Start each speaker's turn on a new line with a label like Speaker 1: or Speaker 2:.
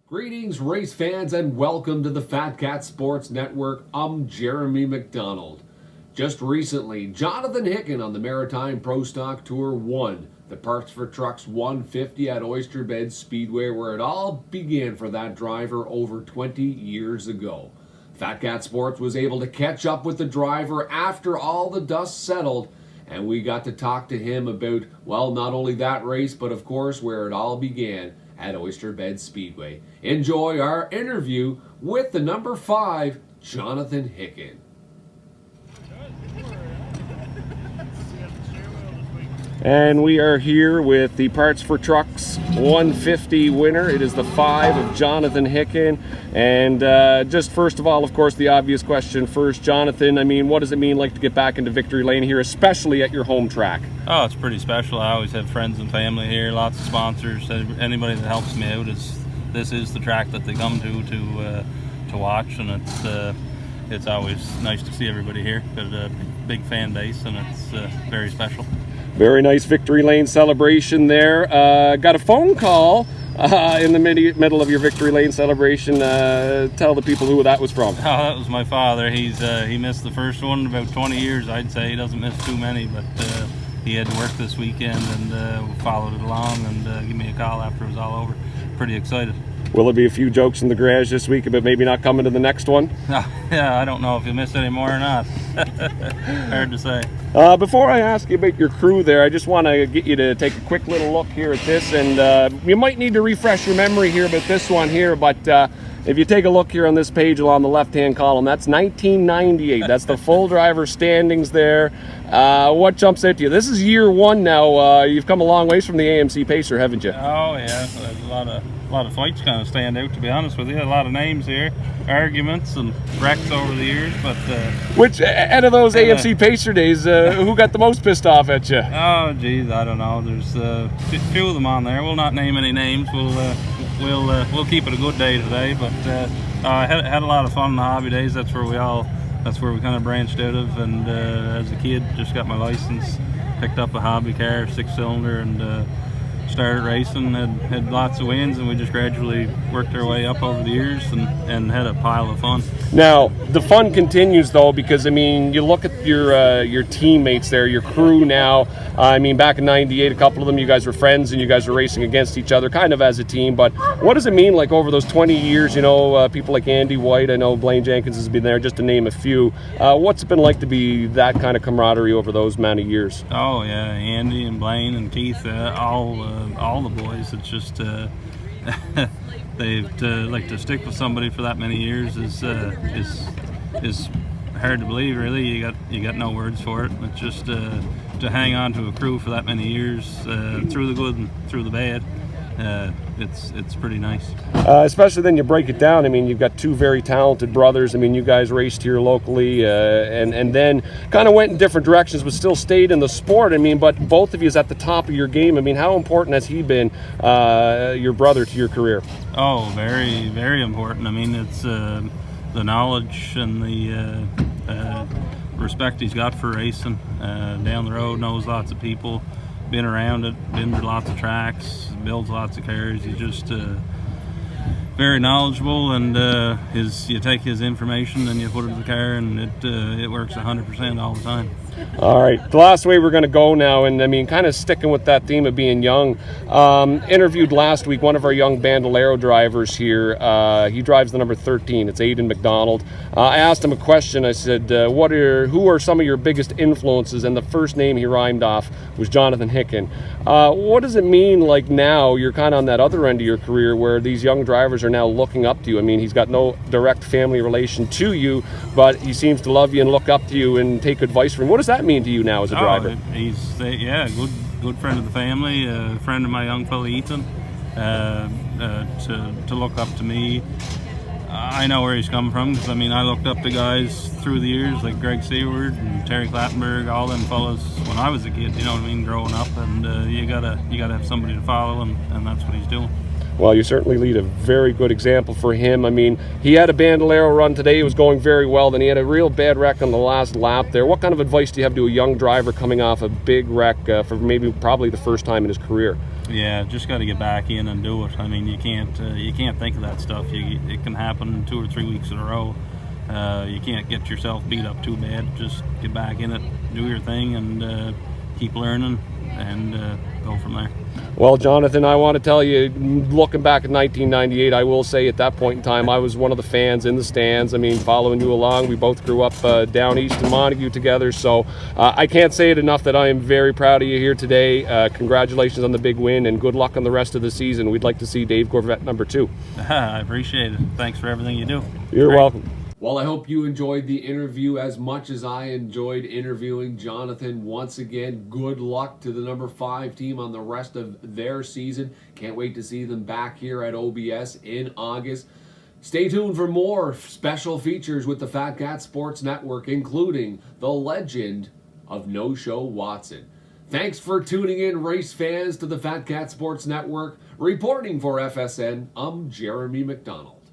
Speaker 1: Greetings, race fans, and welcome to the Fat Cat Sports Network. I'm Jeremy McDonald. Just recently, Jonathan Hicken on the Maritime Pro Stock Tour won the Parts for Trucks 150 at Oyster Bed Speedway, where it all began for that driver over 20 years ago. Fat Cat Sports was able to catch up with the driver after all the dust settled, and we got to talk to him about, well, not only that race, but of course where it all began at Oyster Bed Speedway. Enjoy our interview with the number 5, Jonathan Hicken. And we are here with the Parts for Trucks 150 winner. It is the 5 of Jonathan Hicken. And just first of all, of course, the obvious question first. Jonathan, I mean, what does it mean like to get back into victory lane here, especially at your home track?
Speaker 2: Oh, it's pretty special. I always have friends and family here, lots of sponsors. Anybody that helps me out this is the track that they come to watch, and it's always nice to see everybody here. Got a big fan base, and it's very special.
Speaker 1: Very nice victory lane celebration there. Got a phone call in the middle of your victory lane celebration. Tell the people who that was from.
Speaker 2: Oh, that was my father. He missed the first one about 20 years, I'd say. He doesn't miss too many, but he had to work this weekend and followed it along and gave me a call after it was all over. Pretty excited.
Speaker 1: Will there be a few jokes in the garage this week about maybe not coming to the next one?
Speaker 2: Yeah, I don't know if you'll miss any more or not. Hard to say.
Speaker 1: Before I ask you about your crew there, I just want to get you to take a quick little look here at this, and you might need to refresh your memory here about this one here, but if you take a look here on this page along the left-hand column, that's 1998. That's the full driver standings there. What jumps out to you? This is year one now. You've come a long ways from the AMC Pacer, haven't you?
Speaker 2: Oh, yeah. There's a lot of fights kind of stand out, to be honest with you. A lot of names here, arguments and wrecks over the years, but
Speaker 1: which out of those AMC Pacer days, who got the most pissed off at you?
Speaker 2: Oh, geez, I don't know. There's a few of them on there. We'll not name any names. We'll keep it a good day today, but I had a lot of fun in the hobby days. That's where we kind of branched out of, and as a kid, just got my license, picked up a hobby car, 6-cylinder, and started racing, had lots of wins, and we just gradually worked our way up over the years and had a pile of fun.
Speaker 1: Now, the fun continues though, because I mean, you look at your teammates there, your crew now. I mean, back in '98, a couple of them, you guys were friends and you guys were racing against each other, kind of as a team. But what does it mean, like over those 20 years? You know, people like Andy White, I know Blaine Jenkins has been there, just to name a few. What's it been like to be that kind of camaraderie over those many years?
Speaker 2: Oh yeah, Andy and Blaine and Keith, all the boys. It's just they've like to stick with somebody for that many years is hard to believe. Really, you got no words for it. But just to hang on to a crew for that many years, through the good and through the bad, it's pretty nice.
Speaker 1: Especially then you break it down. I mean, you've got two very talented brothers. I mean, you guys raced here locally, and then kind of went in different directions, but still stayed in the sport. I mean, but both of you is at the top of your game. I mean, how important has he been, your brother, to your career?
Speaker 2: Oh, very, very important. I mean, it's the knowledge and the respect he's got for racing. Down the road, knows lots of people, been around it, been to lots of tracks, builds lots of cars. He's just very knowledgeable, and you take his information and you put it in the car, and it works 100% all the time.
Speaker 1: All right, the last way we're going to go now, and I mean, kind of sticking with that theme of being young. Interviewed last week one of our young Bandolero drivers here. He drives the number 13. It's Aidan McDonald. I asked him a question. I said, who are some of your biggest influences? And the first name he rhymed off was Jonathan Hicken. What does it mean, like now you're kind of on that other end of your career where these young drivers are now looking up to you? I mean, he's got no direct family relation to you, but he seems to love you and look up to you and take advice from you. What does that mean to you now as a driver?
Speaker 2: He's a good friend of the family, a friend of my young fella Ethan. To look up to me, I know where he's come from, because I mean, I looked up to guys through the years like Greg Seward and Terry Clattenburg, all them fellas when I was a kid. You know what I mean, growing up, and you gotta have somebody to follow, and that's what he's doing.
Speaker 1: Well, you certainly lead a very good example for him. I mean, he had a Bandolero run today. It was going very well. Then he had a real bad wreck on the last lap there. What kind of advice do you have to a young driver coming off a big wreck for probably the first time in his career?
Speaker 2: Yeah, just got to get back in and do it. I mean, you can't think of that stuff. It can happen 2 or 3 weeks in a row. You can't get yourself beat up too bad. Just get back in it, do your thing, and keep learning, and go from there.
Speaker 1: Well, Jonathan, I want to tell you, looking back at 1998, I will say at that point in time, I was one of the fans in the stands. I mean, following you along, we both grew up down east in Montague together, so I can't say it enough that I am very proud of you here today. Congratulations on the big win, and good luck on the rest of the season. We'd like to see Dave Gorvette #2.
Speaker 2: I appreciate it. Thanks for everything you do.
Speaker 1: You're welcome. Well, I hope you enjoyed the interview as much as I enjoyed interviewing Jonathan. Once again, good luck to the #5 team on the rest of their season. Can't wait to see them back here at OBS in August. Stay tuned for more special features with the Fat Cat Sports Network, including the legend of No Show Watson. Thanks for tuning in, race fans, to the Fat Cat Sports Network. Reporting for FSN, I'm Jeremy McDonald.